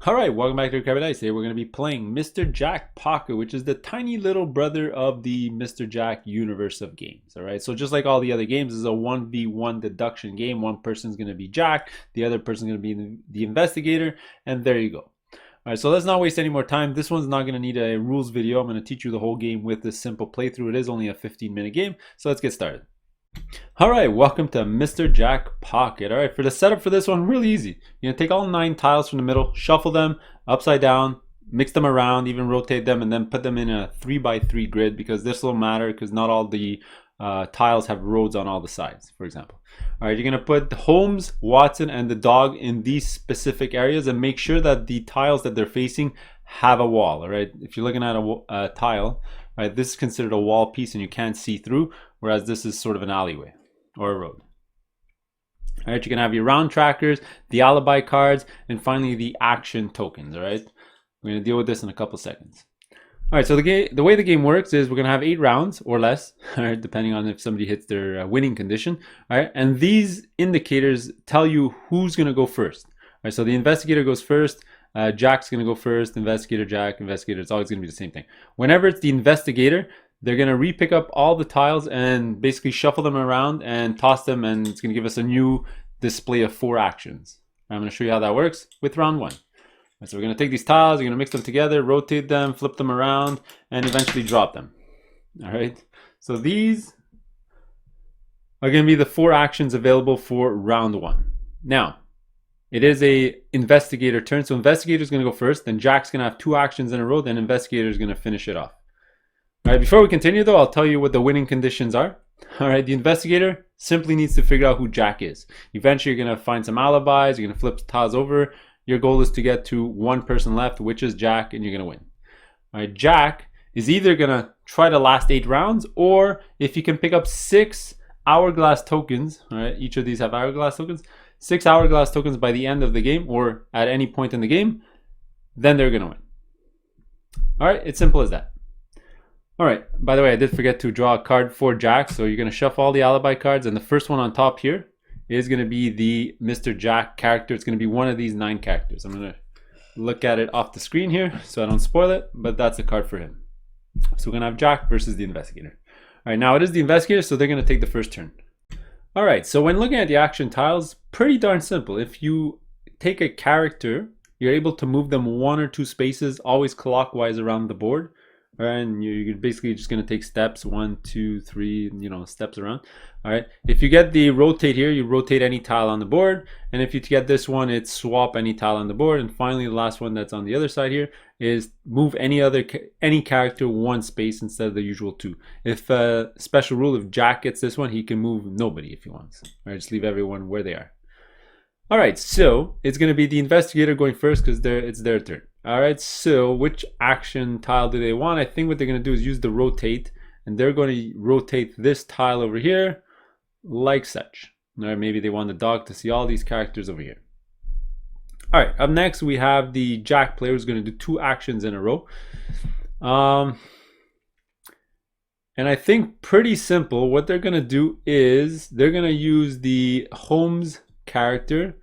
Alright, welcome back to Crabby. Today we're going to be playing Mr. Jack Pocket, which is the tiny little brother of the Mr. Jack universe of games. Alright, so just like all the other games, this is a 1v1 deduction game. One person's going to be Jack, the other person's going to be the investigator, and there you go. Alright, so let's not waste any more time. This one's not going to need a rules video. I'm going to teach you the whole game with this simple playthrough. It is only a 15-minute game, so let's get started. Alright, welcome to Mr. Jack Pocket. Alright, for the setup for this one, really easy. You're going to take all 9 tiles from the middle, shuffle them upside down, mix them around, even rotate them, and then put them in a 3x3 grid, because this will matter because not all the tiles have roads on all the sides, for example. Alright, you're going to put Holmes, Watson, and the dog in these specific areas and make sure that the tiles that they're facing have a wall. Alright, if you're looking at a tile, right, this is considered a wall piece and you can't see through, whereas this is sort of an alleyway or a road. All right, you're gonna have your round trackers, the alibi cards, and finally the action tokens. All right, we're gonna deal with this in a couple seconds. All right, so the way the game works is we're gonna have 8 rounds or less, all right, depending on if somebody hits their winning condition. All right, and these indicators tell you who's gonna go first. All right, so the investigator goes first. Jack's gonna go first. Investigator, Jack, investigator. It's always gonna be the same thing. Whenever it's the investigator, they're going to re-pick up all the tiles and basically shuffle them around and toss them, and it's going to give us a new display of 4 actions. I'm going to show you how that works with round 1. So we're going to take these tiles, we're going to mix them together, rotate them, flip them around, and eventually drop them. All right. So these are going to be the 4 actions available for round 1. Now, it is a investigator turn. So investigator is going to go first, then Jack's going to have 2 actions in a row, then investigator is going to finish it off. All right, before we continue though, I'll tell you what the winning conditions are. All right, the investigator simply needs to figure out who Jack is. Eventually you're gonna find some alibis, you're gonna flip the tiles over. Your goal is to get to 1 person left, which is Jack, and you're gonna win. All right, Jack is either gonna try the last 8 rounds, or if you can pick up 6 hourglass tokens, all right, each of these have hourglass tokens, 6 hourglass tokens by the end of the game, or at any point in the game, then they're gonna win. All right, it's simple as that. All right, by the way, I did forget to draw a card for Jack, so you're going to shuffle all the alibi cards, and the first one on top here is going to be the Mr. Jack character. It's going to be one of these 9 characters. I'm going to look at it off the screen here so I don't spoil it, but that's a card for him. So we're going to have Jack versus the investigator. All right, now it is the investigator, so they're going to take the first turn. All right, so when looking at the action tiles, pretty darn simple. If you take a character, you're able to move them 1 or 2 spaces, always clockwise around the board. All right, and you're basically just going to take steps 1, 2, 3, steps around. All right, if you get the rotate here, you rotate any tile on the board, and if you get this one, it's swap any tile on the board. And finally, the last one that's on the other side here is move any character 1 space instead of the usual 2. If special rule, if Jack gets this one, he can move nobody if he wants. All right, just leave everyone where they are. All right, so it's going to be the investigator going first because it's their turn. All right, so which action tile do they want? I think what they're going to do is use the rotate, and they're going to rotate this tile over here like such. All right, maybe they want the dog to see all these characters over here. All right, up next we have the Jack player who's going to do 2 actions in a row. And I think pretty simple. What they're going to do is they're going to use the Holmes character,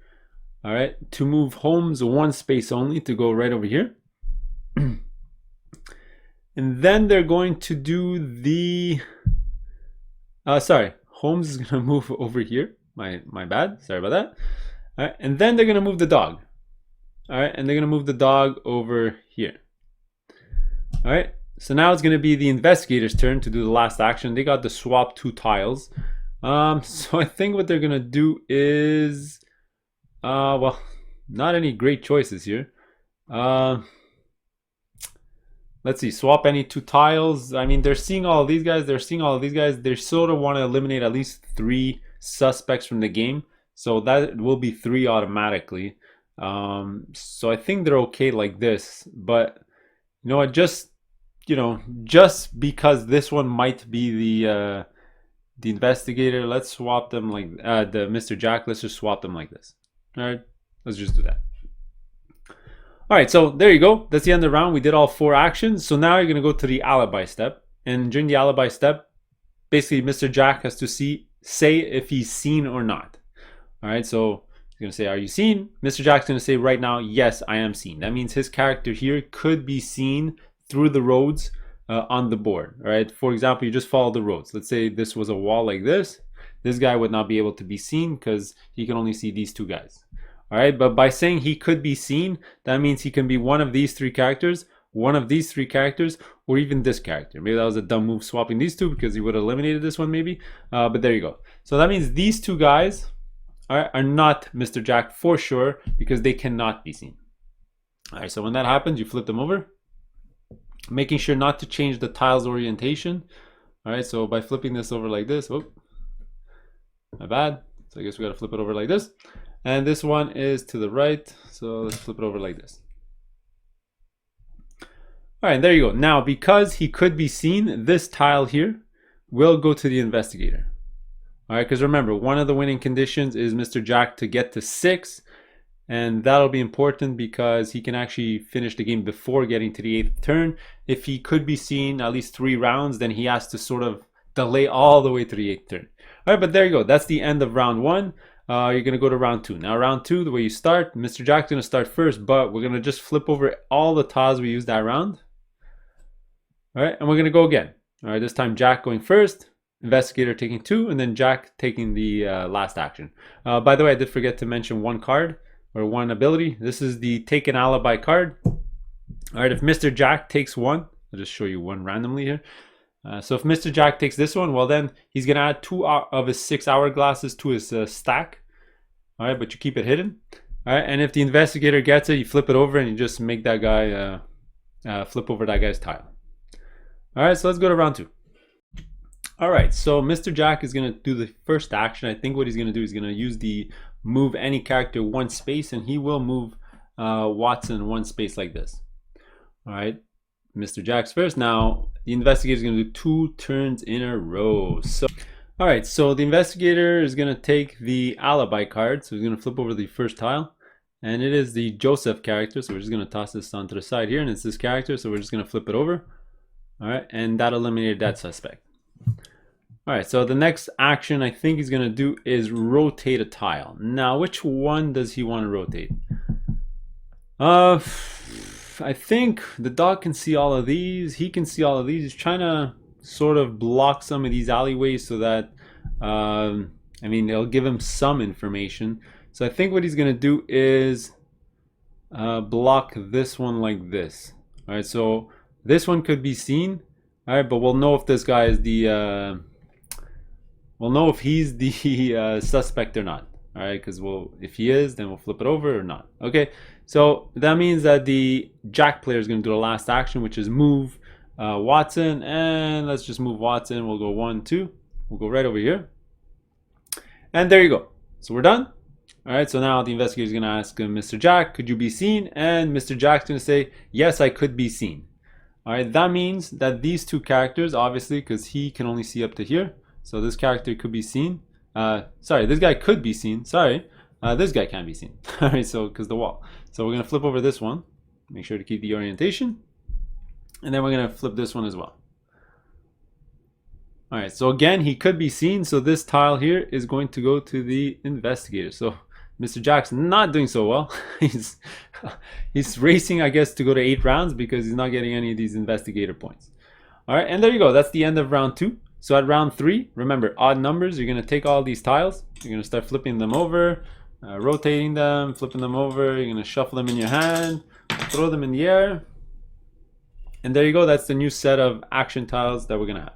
all right, to move Holmes 1 space only to go right over here. And then they're going to do the Holmes is going to move over here. My bad, sorry about that. All right, and then they're going to move the dog. All right, and they're going to move the dog over here. All right, so now it's going to be the investigator's turn to do the last action. They got to swap 2 tiles. So I think what they're going to do is well, not any great choices here. Let's see, swap any 2 tiles. I mean, they're seeing all of these guys. They sort of want to eliminate at least 3 suspects from the game. So that will be 3 automatically. So I think they're okay like this. But you know what, just because this one might be the investigator, let's swap them like the Mr. Jack. Let's just swap them like this. All right, let's just do that. All right, so there you go. That's the end of the round. We did all 4 actions. So now you're going to go to the alibi step. And during the alibi step, basically Mr. Jack has to say if he's seen or not. All right, so going to say, are you seen? Mr. Jack's going to say right now, yes, I am seen. That means his character here could be seen through the roads on the board. All right. For example, you just follow the roads. Let's say this was a wall like this. This guy would not be able to be seen because he can only see these two guys. All right. But by saying he could be seen, that means he can be one of these three characters, one of these three characters, or even this character. Maybe that was a dumb move swapping these two because he would have eliminated this one maybe. But there you go. So that means these two guys are not Mr. Jack for sure because they cannot be seen. All right. So when that happens, you flip them over, making sure not to change the tile's orientation. All right. So by flipping this over like this, whoop, my bad. So I guess we got to flip it over like this. And this one is to the right. So let's flip it over like this. All right, there you go. Now, because he could be seen, this tile here will go to the investigator. All right, because remember, one of the winning conditions is Mr. Jack to get to 6. And that'll be important because he can actually finish the game before getting to the 8th turn. If he could be seen at least 3 rounds, then he has to sort of delay all the way to the 8th turn. All right, but there you go. That's the end of round 1. You're going to go to round 2. Now, round 2, the way you start, Mr. Jack's going to start first, but we're going to just flip over all the tiles we used that round. All right, and we're going to go again. All right, this time Jack going first, investigator taking 2, and then Jack taking the last action. By the way, I did forget to mention one card or one ability. This is the take an alibi card. All right, if Mr. Jack takes 1, I'll just show you one randomly here. So if Mr. Jack takes this one, well then he's going to add 2 of his 6 hourglasses to his stack. All right, but you keep it hidden. All right, and if the investigator gets it, you flip it over and you just make that guy flip over that guy's tile. All right, so let's go to round 2. All right, so Mr. Jack is going to do the first action. I think what he's going to do is going to use the move any character 1 space, and he will move Watson 1 space like this. All right, Mr. Jack's first. Now, the investigator is going to do 2 turns in a row. So, all right, so the investigator is going to take the alibi card. So he's going to flip over the first tile, and it is the Joseph character. So we're just going to toss this onto the side here, and it's this character. So we're just going to flip it over. All right, and that eliminated that suspect. All right, so the next action I think he's going to do is rotate a tile. Now, which one does he want to rotate? I think the dog can see all of these. He can see all of these. He's trying to sort of block some of these alleyways so that, I mean, it'll give him some information. So I think what he's going to do is block this one like this. All right, so this one could be seen. All right, but we'll know if this guy is the, we'll know if he's the suspect or not. All right, because if he is, then we'll flip it over or not. Okay, so that means that the Jack player is going to do the last action, which is move Watson. And let's just move Watson. We'll go 1, 2. We'll go right over here. And there you go. So we're done. All right, so now the investigator is going to ask Mr. Jack, could you be seen? And Mr. Jack's going to say, yes, I could be seen. All right, that means that these 2 characters, obviously, because he can only see up to here. So this character could be seen. Sorry, this guy could be seen. Sorry, this guy can't be seen. All right, so because the wall. So we're going to flip over this one. Make sure to keep the orientation. And then we're going to flip this one as well. All right, so again, he could be seen. So this tile here is going to go to the investigator. So Mr. Jack's not doing so well. he's racing, I guess, to go to 8 rounds because he's not getting any of these investigator points. All right, and there you go. That's the end of round 2. So at round 3, remember, odd numbers, you're going to take all these tiles. You're going to start flipping them over, rotating them, flipping them over. You're going to shuffle them in your hand, throw them in the air. And there you go. That's the new set of action tiles that we're going to have.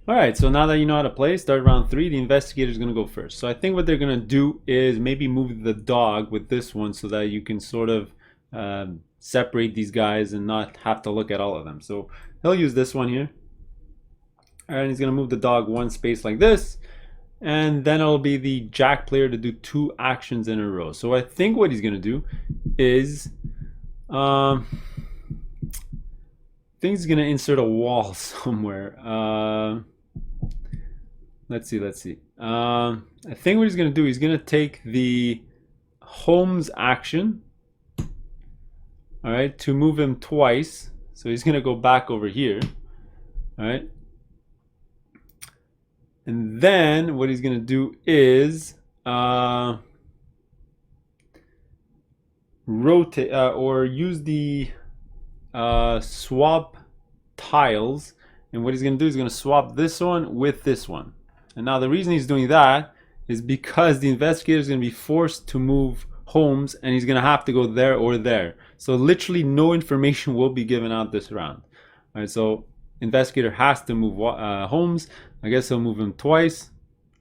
All right, so now that you know how to play, start round 3, the investigator is going to go first. So I think what they're going to do is maybe move the dog with this one so that you can sort of separate these guys and not have to look at all of them. So he'll use this one here. All right, he's going to move the dog 1 space like this. And then it'll be the Jack player to do 2 actions in a row. So I think what he's going to do is, I think he's going to insert a wall somewhere. Let's see. I think what he's going to do, he's going to take the Holmes action, all right, to move him twice. So he's going to go back over here, all right. And then what he's going to do is, rotate or use the swap tiles, and what he's going to do is going to swap this one with this one. And now the reason he's doing that is because the investigator is going to be forced to move homes, and he's going to have to go there or there. So literally no information will be given out this round. All right, so investigator has to move homes. I guess he'll move him twice.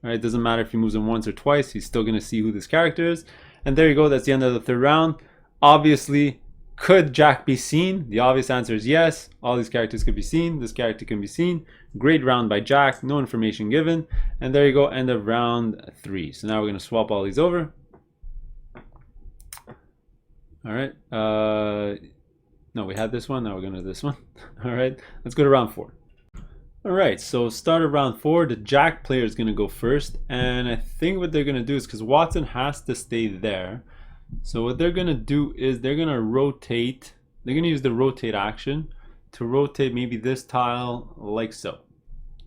All right, it doesn't matter if he moves him once or twice, he's still going to see who this character is. And there you go, that's the end of the third round. Obviously, could Jack be seen? The obvious answer is yes. All these characters could be seen. This character can be seen. Great round by Jack. No information given. And there you go. End of round 3. So now we're going to swap all these over. All right. No, we had this one. Now we're going to this one. All right. Let's go to round 4. All right. So start of round 4. The Jack player is going to go first. And I think what they're going to do is, because Watson has to stay there, so what they're going to do is they're going to rotate. They're going to use the rotate action to rotate maybe this tile like so.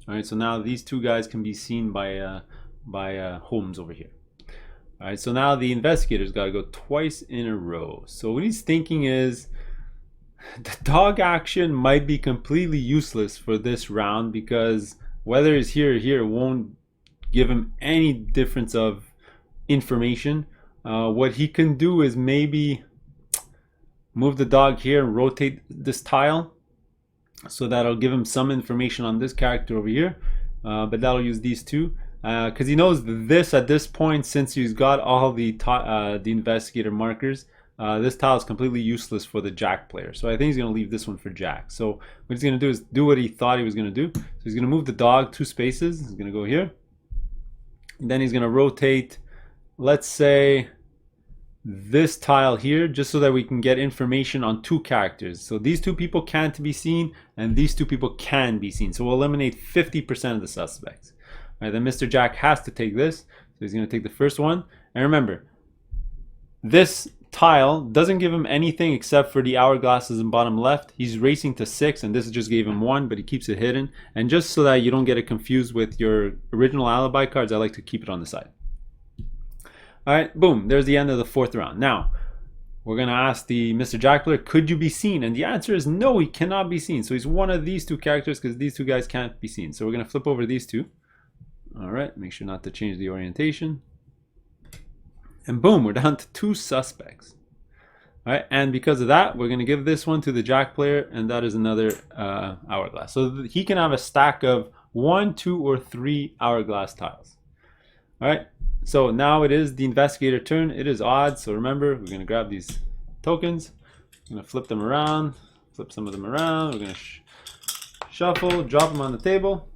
All right, so now these two guys can be seen by Holmes over here. All right, so now the investigator's got to go twice in a row. So what he's thinking is the dog action might be completely useless for this round, because whether it's here or here won't give him any difference of information. What he can do is maybe move the dog here and rotate this tile, so that'll give him some information on this character over here, but that'll use these two, because he knows this at this point, since he's got all the investigator markers, this tile is completely useless for the Jack player. So I think he's going to leave this one for Jack. So what he's going to do is do what he thought he was going to do. So he's going to move the dog 2 spaces. He's going to go here, and then he's going to rotate, let's say, this tile here, just so that we can get information on 2 characters. So these 2 people can't be seen, and these 2 people can be seen. So we'll eliminate 50% of the suspects. All right, then Mr. Jack has to take this. So he's going to take the first one. And remember, this tile doesn't give him anything except for the hourglasses in bottom left. He's racing to 6, and this just gave him 1, but he keeps it hidden. And just so that you don't get it confused with your original alibi cards, I like to keep it on the side. All right, boom, there's the end of the 4th round. Now, we're going to ask the Mr. Jack player, could you be seen? And the answer is no, he cannot be seen. So he's one of these 2 characters, because these 2 guys can't be seen. So we're going to flip over these 2. All right, make sure not to change the orientation. And boom, we're down to 2 suspects. All right, and because of that, we're going to give this one to the Jack player, and that is another hourglass. So he can have a stack of 1, 2, or 3 hourglass tiles. All right. So now it is the investigator turn. It is odd. So remember, we're going to grab these tokens. We're going to flip them around, flip some of them around. We're going to shuffle, drop them on the table,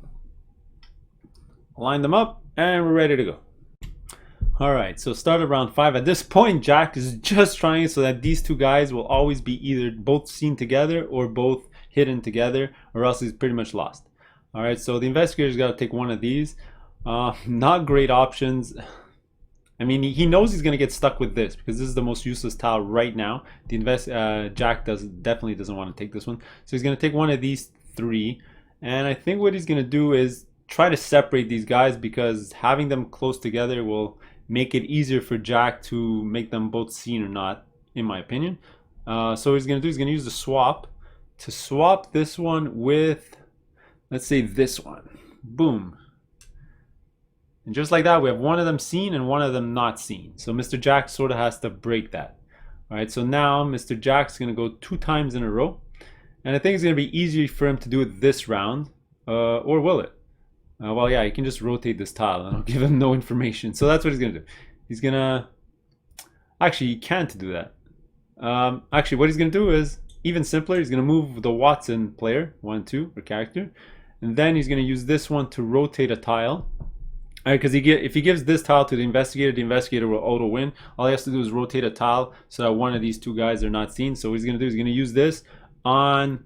line them up, and we're ready to go. All right, so start of round 5. At this point, Jack is just trying so that these 2 guys will always be either both seen together or both hidden together, or else he's pretty much lost. All right, so the investigator's got to take one of these. Not great options. I mean, he knows he's going to get stuck with this, because this is the most useless tile right now. The Jack definitely doesn't want to take this one. So he's going to take one of these 3. And I think what he's going to do is try to separate these guys, because having them close together will make it easier for Jack to make them both seen or not, in my opinion. So what he's going to do is going to use the swap to swap this one with, let's say, this one. Boom. And just like that, we have one of them seen and one of them not seen. So Mr. Jack sort of has to break that. All right, so now Mr. Jack's going to go 2 times in a row. And I think it's going to be easier for him to do it this round. Or will it? Well, yeah, he can just rotate this tile and I'll give him no information. So that's what he's going to do. He's going to... Actually, he can't do that. Actually, what he's going to do is even simpler. He's going to move the Watson player, 1, 2, or character. And then he's going to use this one to rotate a tile. Because if he gives this tile to the investigator will auto win. All he has to do is rotate a tile so that one of these 2 guys are not seen. So what he's going to do is he's going to use this on,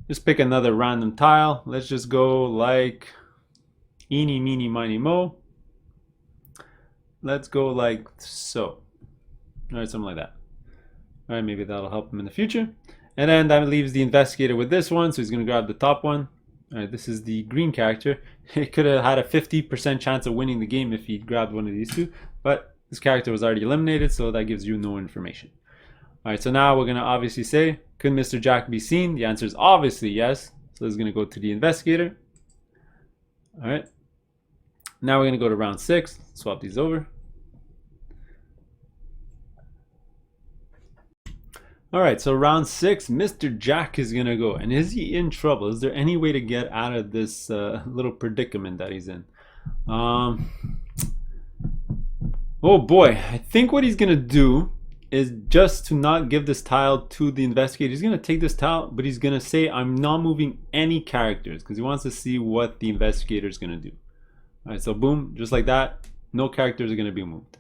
just pick another random tile. Let's just go like eeny, meeny, miny, mo. Let's go like so. All right, something like that. All right, maybe that'll help him in the future. And then that leaves the investigator with this one. So he's going to grab the top one. All right, this is the green character. He could have had a 50% chance of winning the game if he grabbed one of these 2, but this character was already eliminated, so that gives you no information. All right, so now we're gonna obviously say, could Mr. Jack be seen? The answer is obviously yes. So this is gonna go to the investigator. All right, now we're gonna go to round 6, swap these over. All right, so round 6, Mr. Jack is gonna go. And is he in trouble? Is there any way to get out of this little predicament that he's in? Oh boy, I think what he's gonna do is just to not give this tile to the investigator. He's gonna take this tile, but he's gonna say, I'm not moving any characters, because he wants to see what the investigator is gonna do. All right, so boom, just like that, no characters are gonna be moved.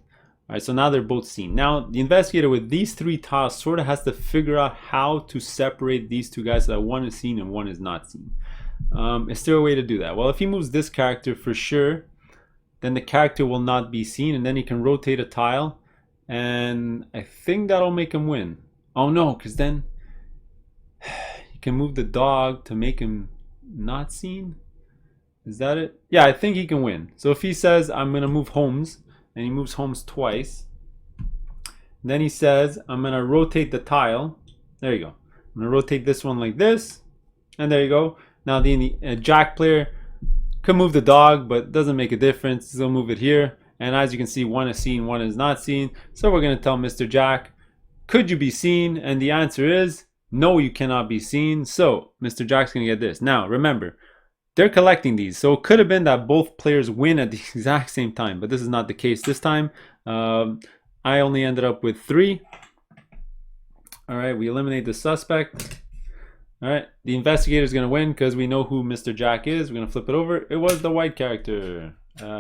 All right, so now they're both seen. Now the investigator with these 3 tiles sort of has to figure out how to separate these 2 guys so that one is seen and one is not seen. Is there a way to do that? Well, if he moves this character for sure, then the character will not be seen, and then he can rotate a tile, and I think that'll make him win. Oh no, because then he can move the dog to make him not seen. Is that it? Yeah, I think he can win. So if he says, I'm gonna move Holmes, and he moves Holmes twice, then he says, I'm gonna rotate the tile. There you go. I'm gonna rotate this one like this, and there you go. Now the Jack player could move the dog, but it doesn't make a difference. He'll move it here, and as you can see, one is seen, one is not seen. So we're gonna tell Mr. Jack, could you be seen? And the answer is no, you cannot be seen. So Mr. Jack's gonna get this. Now remember, they're collecting these, so it could have been that both players win at the exact same time, but this is not the case this time. I only ended up with 3. All right, we eliminate the suspect. All right, the investigator is gonna win because we know who Mr. Jack is. We're gonna flip it over. It was the white character,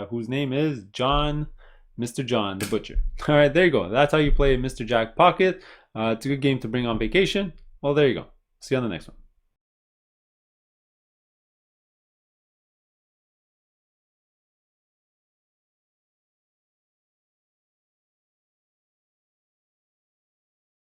whose name is John, Mr. John the Butcher. All right, there you go. That's how you play Mr. Jack Pocket. It's a good game to bring on vacation. Well, there you go. See you on the next one.